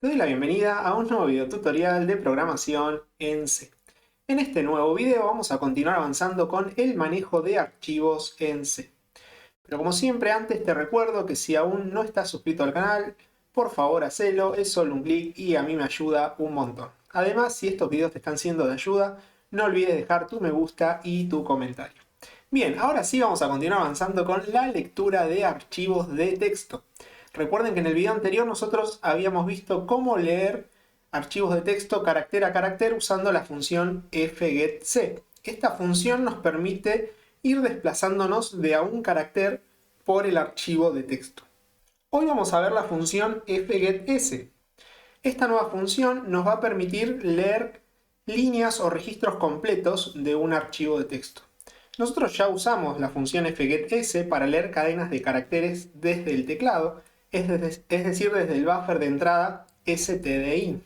Te doy la bienvenida a un nuevo video tutorial de programación en C. En este nuevo video vamos a continuar avanzando con el manejo de archivos en C. Pero como siempre antes te recuerdo que si aún no estás suscrito al canal, por favor hacelo, es solo un clic y a mí me ayuda un montón. Además, si estos videos te están siendo de ayuda, no olvides dejar tu me gusta y tu comentario. Bien, ahora sí vamos a continuar avanzando con la lectura de archivos de texto. Recuerden que en el video anterior nosotros habíamos visto cómo leer archivos de texto carácter a carácter usando la función fgetC. Esta función nos permite ir desplazándonos de a un carácter por el archivo de texto. Hoy vamos a ver la función fgetS. Esta nueva función nos va a permitir leer líneas o registros completos de un archivo de texto. Nosotros ya usamos la función fgetS para leer cadenas de caracteres desde el teclado, es decir, desde el buffer de entrada stdin.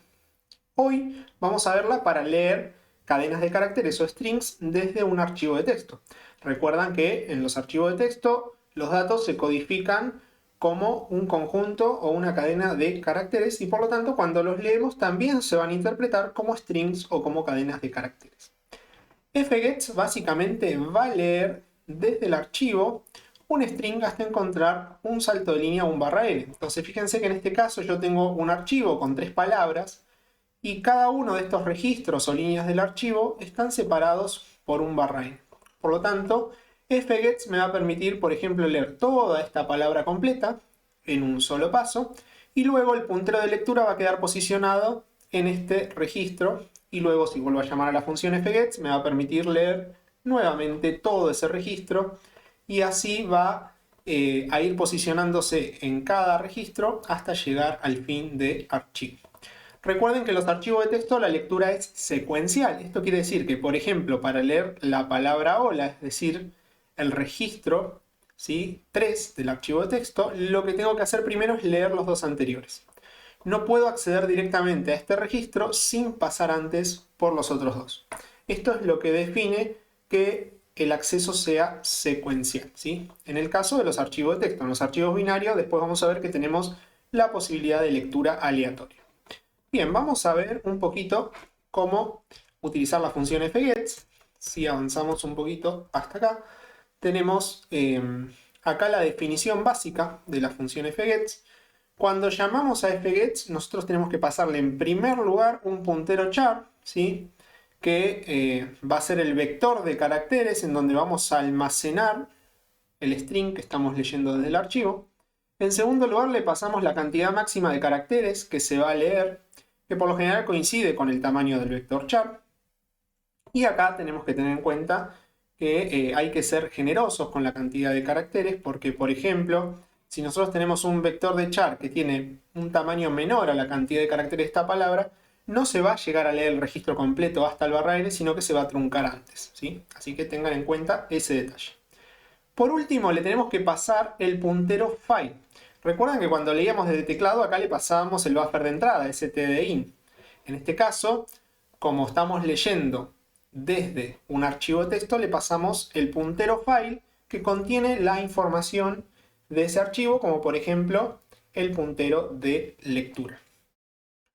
Hoy vamos a verla para leer cadenas de caracteres o strings desde un archivo de texto. Recuerdan que en los archivos de texto los datos se codifican como un conjunto o una cadena de caracteres y por lo tanto cuando los leemos también se van a interpretar como strings o como cadenas de caracteres. fgets básicamente va a leer desde el archivo un string hasta encontrar un salto de línea o un barra L. Entonces fíjense que en este caso yo tengo un archivo con 3 palabras y cada uno de estos registros o líneas del archivo están separados por un barra N. Por lo tanto, fgets me va a permitir, por ejemplo, leer toda esta palabra completa en un solo paso y luego el puntero de lectura va a quedar posicionado en este registro y luego si vuelvo a llamar a la función fgets me va a permitir leer nuevamente todo ese registro y así va a ir posicionándose en cada registro hasta llegar al fin de archivo. Recuerden que en los archivos de texto la lectura es secuencial. Esto quiere decir que, por ejemplo, para leer la palabra hola, es decir, el registro, ¿sí?, 3 del archivo de texto, lo que tengo que hacer primero es leer los dos anteriores. No puedo acceder directamente a este registro sin pasar antes por los otros dos. Esto es lo que define que el acceso sea secuencial, ¿sí? En el caso de los archivos de texto, en los archivos binarios, después vamos a ver que tenemos la posibilidad de lectura aleatoria. Bien, vamos a ver un poquito cómo utilizar la función fgets. Si avanzamos un poquito hasta acá, tenemos acá la definición básica de la función fgets. Cuando llamamos a fgets, nosotros tenemos que pasarle en primer lugar un puntero char, ¿sí?, que va a ser el vector de caracteres en donde vamos a almacenar el string que estamos leyendo desde el archivo. En segundo lugar le pasamos la cantidad máxima de caracteres que se va a leer, que por lo general coincide con el tamaño del vector char. Y acá tenemos que tener en cuenta que hay que ser generosos con la cantidad de caracteres porque, por ejemplo, si nosotros tenemos un vector de char que tiene un tamaño menor a la cantidad de caracteres de esta palabra, no se va a llegar a leer el registro completo hasta el barra L, sino que se va a truncar antes, ¿sí? Así que tengan en cuenta ese detalle. Por último, le tenemos que pasar el puntero file. Recuerdan que cuando leíamos desde teclado, acá le pasábamos el buffer de entrada, stdin. En este caso, como estamos leyendo desde un archivo de texto, le pasamos el puntero file que contiene la información de ese archivo, como por ejemplo el puntero de lectura.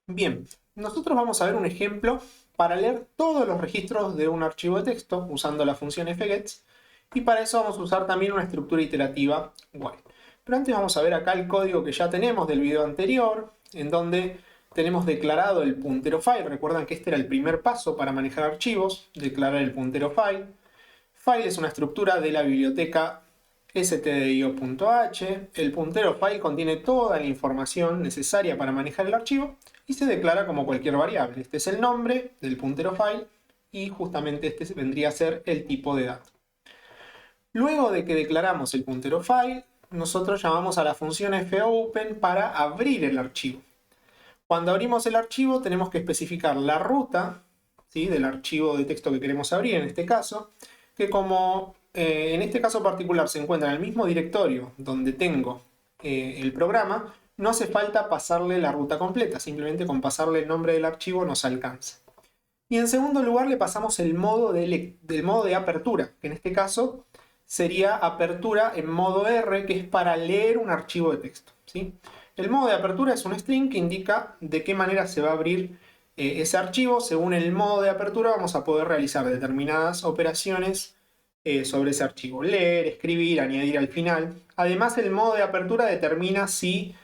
Bien, nosotros vamos a ver un ejemplo para leer todos los registros de un archivo de texto usando la función fgets y para eso vamos a usar también una estructura iterativa while. Pero antes vamos a ver acá el código que ya tenemos del video anterior, en donde tenemos declarado el puntero file. Recuerdan que este era el primer paso para manejar archivos, declarar el puntero file. File es una estructura de la biblioteca stdio.h. El puntero file contiene toda la información necesaria para manejar el archivo y se declara como cualquier variable. Este es el nombre del puntero file y justamente este vendría a ser el tipo de dato. Luego de que declaramos el puntero file, nosotros llamamos a la función fopen para abrir el archivo. Cuando abrimos el archivo tenemos que especificar la ruta, ¿sí?, del archivo de texto que queremos abrir, en este caso, que como en este caso particular se encuentra en el mismo directorio donde tengo el programa, no hace falta pasarle la ruta completa, simplemente con pasarle el nombre del archivo nos alcanza. Y en segundo lugar le pasamos el modo de apertura, que en este caso sería apertura en modo R, que es para leer un archivo de texto, ¿sí? El modo de apertura es un string que indica de qué manera se va a abrir ese archivo. Según el modo de apertura vamos a poder realizar determinadas operaciones sobre ese archivo. Leer, escribir, añadir al final. Además, el modo de apertura determina si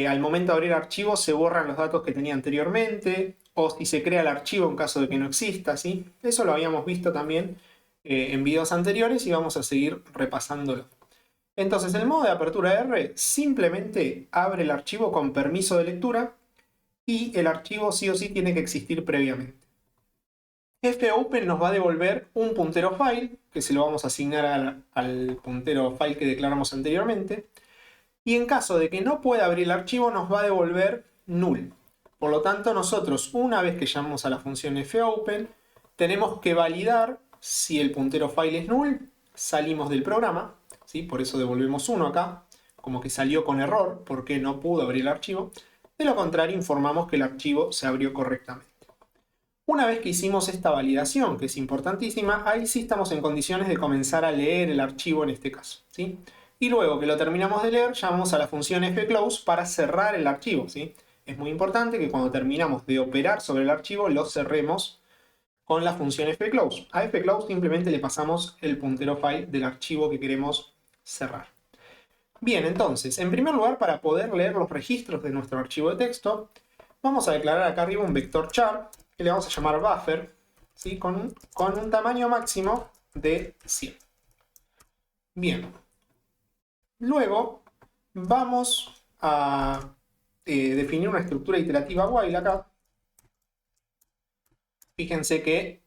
al momento de abrir el archivo se borran los datos que tenía anteriormente o si se crea el archivo en caso de que no exista, ¿sí? Eso lo habíamos visto también en videos anteriores y vamos a seguir repasándolo. Entonces, el modo de apertura R simplemente abre el archivo con permiso de lectura y el archivo sí o sí tiene que existir previamente. fopen nos va a devolver un puntero file, que se lo vamos a asignar al puntero file que declaramos anteriormente. Y en caso de que no pueda abrir el archivo, nos va a devolver null. Por lo tanto, nosotros, una vez que llamamos a la función fopen, tenemos que validar si el puntero file es null, salimos del programa, ¿sí? Por eso devolvemos 1 acá, como que salió con error, porque no pudo abrir el archivo. De lo contrario, informamos que el archivo se abrió correctamente. Una vez que hicimos esta validación, que es importantísima, ahí sí estamos en condiciones de comenzar a leer el archivo en este caso, ¿sí? Y luego que lo terminamos de leer, llamamos a la función fclose para cerrar el archivo, ¿sí? Es muy importante que cuando terminamos de operar sobre el archivo, lo cerremos con la función fclose. A fclose simplemente le pasamos el puntero file del archivo que queremos cerrar. Bien, entonces, en primer lugar, para poder leer los registros de nuestro archivo de texto, vamos a declarar acá arriba un vector char, que le vamos a llamar buffer, ¿sí? con un tamaño máximo de 100. Bien. Luego vamos a definir una estructura iterativa while acá. Fíjense que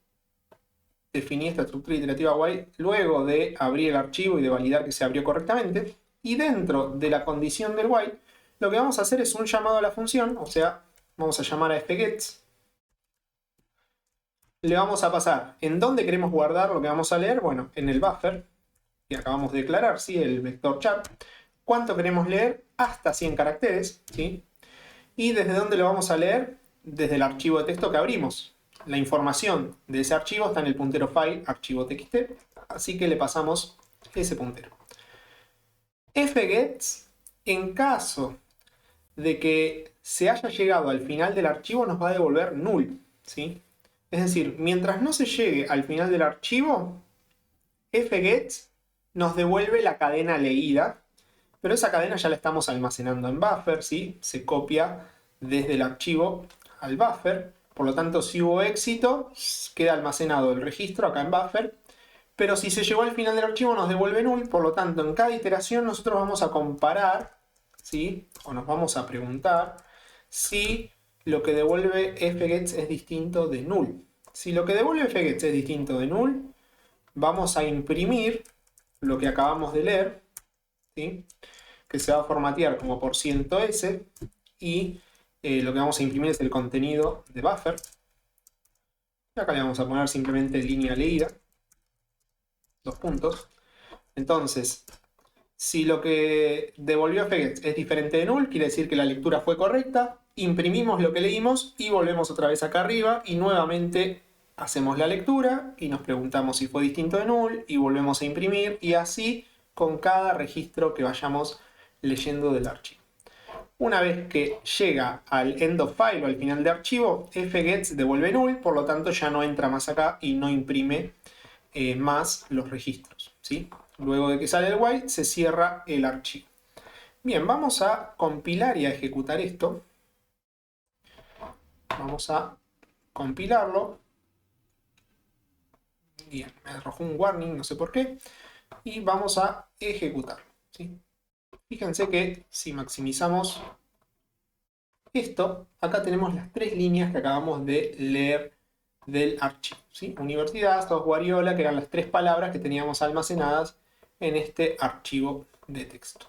definí esta estructura iterativa while luego de abrir el archivo y de validar que se abrió correctamente. Y dentro de la condición del while, lo que vamos a hacer es un llamado a la función, o sea, vamos a llamar a fgets. Le vamos a pasar en dónde queremos guardar lo que vamos a leer, bueno, en el buffer, que acabamos de declarar, ¿sí? El vector char. ¿Cuánto queremos leer? Hasta 100 caracteres, ¿sí? ¿Y desde dónde lo vamos a leer? Desde el archivo de texto que abrimos. La información de ese archivo está en el puntero file archivo txt, así que le pasamos ese puntero. fgets, en caso de que se haya llegado al final del archivo, nos va a devolver null, ¿sí? Es decir, mientras no se llegue al final del archivo, fgets nos devuelve la cadena leída, pero esa cadena ya la estamos almacenando en buffer, ¿sí? Se copia desde el archivo al buffer, por lo tanto, si hubo éxito, queda almacenado el registro acá en buffer, pero si se llegó al final del archivo nos devuelve null, por lo tanto, en cada iteración nosotros vamos a comparar, ¿sí? O nos vamos a preguntar si lo que devuelve fgets es distinto de null. Si lo que devuelve fgets es distinto de null, vamos a imprimir lo que acabamos de leer, ¿sí? Que se va a formatear como %s y lo que vamos a imprimir es el contenido de buffer. Y acá le vamos a poner simplemente línea leída, 2 puntos. Entonces, si lo que devolvió fgets es diferente de null, quiere decir que la lectura fue correcta, imprimimos lo que leímos y volvemos otra vez acá arriba y nuevamente hacemos la lectura y nos preguntamos si fue distinto de null y volvemos a imprimir y así con cada registro que vayamos leyendo del archivo. Una vez que llega al end of file o al final de archivo, fgets devuelve null, por lo tanto ya no entra más acá y no imprime más los registros, ¿sí? Luego de que sale el while, se cierra el archivo. Bien, vamos a compilar y a ejecutar esto. Vamos a compilarlo. Bien, me arrojó un warning, no sé por qué. Y vamos a ejecutarlo, ¿sí? Fíjense que si maximizamos esto, acá tenemos las 3 líneas que acabamos de leer del archivo, ¿sí? Universidad, software y hola, que eran las 3 palabras que teníamos almacenadas en este archivo de texto.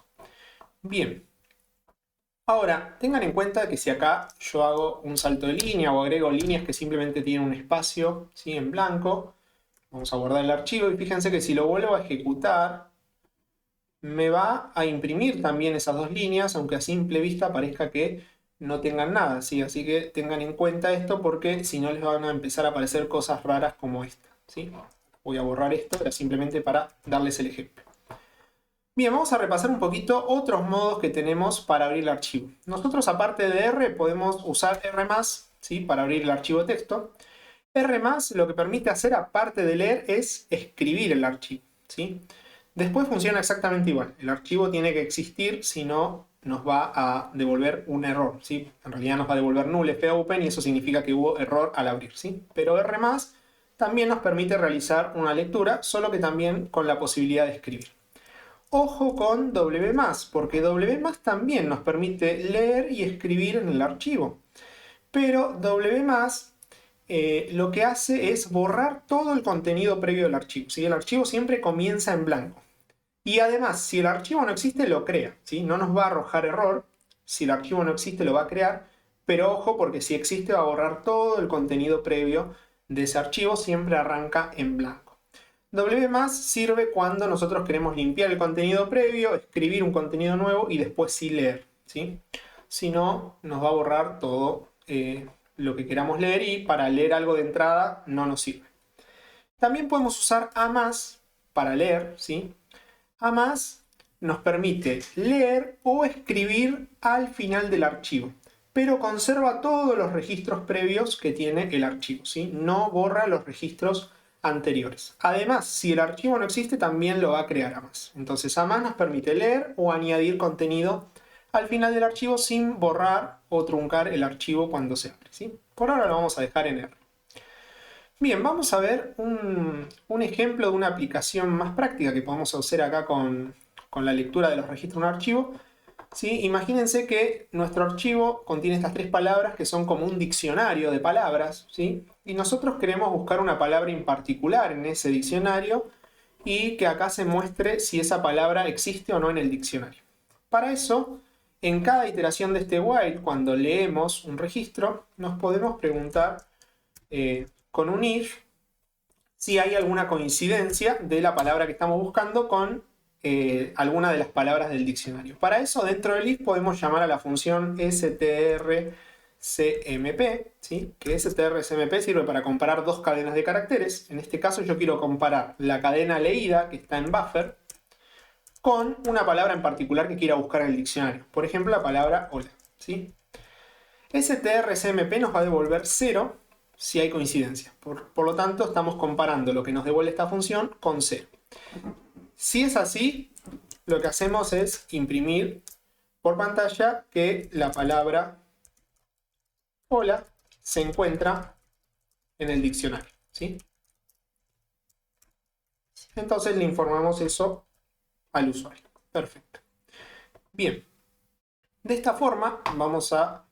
Bien. Ahora, tengan en cuenta que si acá yo hago un salto de línea o agrego líneas que simplemente tienen un espacio, ¿sí? En blanco, vamos a guardar el archivo y fíjense que si lo vuelvo a ejecutar, me va a imprimir también esas 2 líneas, aunque a simple vista parezca que no tengan nada, ¿sí? Así que tengan en cuenta esto porque si no les van a empezar a aparecer cosas raras como esta, ¿sí? Voy a borrar esto, era simplemente para darles el ejemplo. Bien, vamos a repasar un poquito otros modos que tenemos para abrir el archivo. Nosotros, aparte de R, podemos usar R+, ¿sí? Para abrir el archivo de texto. R+, lo que permite hacer, aparte de leer, es escribir el archivo, ¿sí? Después funciona exactamente igual. El archivo tiene que existir, si no, nos va a devolver un error, ¿sí? En realidad nos va a devolver null fopen y eso significa que hubo error al abrir, ¿sí? Pero R+, también nos permite realizar una lectura, solo que también con la posibilidad de escribir. Ojo con W+, porque W+, también nos permite leer y escribir en el archivo. Pero W+, lo que hace es borrar todo el contenido previo del archivo, ¿sí? El archivo siempre comienza en blanco. Y además, si el archivo no existe, lo crea, ¿sí? No nos va a arrojar error. Si el archivo no existe, lo va a crear. Pero ojo, porque si existe, va a borrar todo el contenido previo de ese archivo. Siempre arranca en blanco. W+ sirve cuando nosotros queremos limpiar el contenido previo, escribir un contenido nuevo y después sí leer, ¿sí? Si no, nos va a borrar todo lo que queramos leer y para leer algo de entrada no nos sirve. También podemos usar A+ para leer, ¿sí? A+ nos permite leer o escribir al final del archivo, pero conserva todos los registros previos que tiene el archivo, ¿sí? No borra los registros anteriores. Además, si el archivo no existe, también lo va a crear A+. Entonces, A+ nos permite leer o añadir contenido al final del archivo sin borrar o truncar el archivo cuando se abre, ¿sí? Por ahora lo vamos a dejar en R. Bien, vamos a ver un ejemplo de una aplicación más práctica que podemos hacer acá con la lectura de los registros de un archivo. ¿Sí? Imagínense que nuestro archivo contiene estas tres palabras que son como un diccionario de palabras, ¿sí? Y nosotros queremos buscar una palabra en particular en ese diccionario y que acá se muestre si esa palabra existe o no en el diccionario. Para eso, en cada iteración de este while, cuando leemos un registro, nos podemos preguntar con un if si hay alguna coincidencia de la palabra que estamos buscando con alguna de las palabras del diccionario. Para eso, dentro del if podemos llamar a la función strcmp, ¿sí? Que strcmp sirve para comparar dos cadenas de caracteres. En este caso yo quiero comparar la cadena leída, que está en buffer, con una palabra en particular que quiera buscar en el diccionario. Por ejemplo, la palabra hola, ¿sí? strcmp nos va a devolver 0 si hay coincidencia. Por lo tanto, estamos comparando lo que nos devuelve esta función con 0. Si es así, lo que hacemos es imprimir por pantalla que la palabra hola se encuentra en el diccionario, ¿sí? Entonces le informamos eso al usuario. Perfecto. Bien. De esta forma vamos a...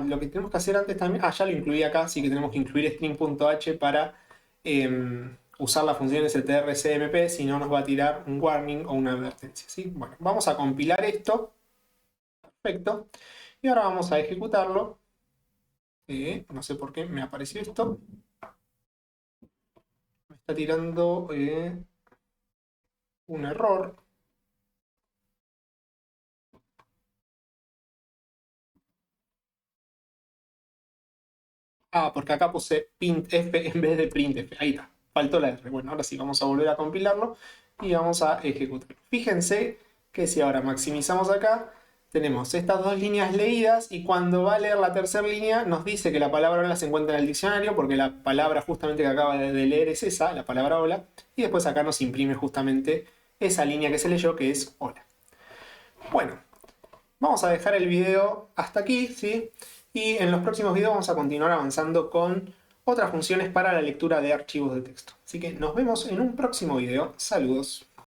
lo que tenemos que hacer antes también... ya lo incluí acá, así que tenemos que incluir string.h para usar la función strcmp, si no nos va a tirar un warning o una advertencia, ¿sí? Bueno, vamos a compilar esto. Perfecto. Y ahora vamos a ejecutarlo. No sé por qué me apareció esto. Me está tirando un error. Porque acá puse printf en vez de printf. Ahí está. Faltó la R. Bueno, ahora sí, vamos a volver a compilarlo y vamos a ejecutarlo. Fíjense que si ahora maximizamos acá, tenemos estas dos líneas leídas y cuando va a leer la tercera línea nos dice que la palabra hola se encuentra en el diccionario porque la palabra justamente que acaba de leer es esa, la palabra hola, y después acá nos imprime justamente esa línea que se leyó que es hola. Bueno, vamos a dejar el video hasta aquí, ¿sí? Y en los próximos videos vamos a continuar avanzando con otras funciones para la lectura de archivos de texto. Así que nos vemos en un próximo video. Saludos.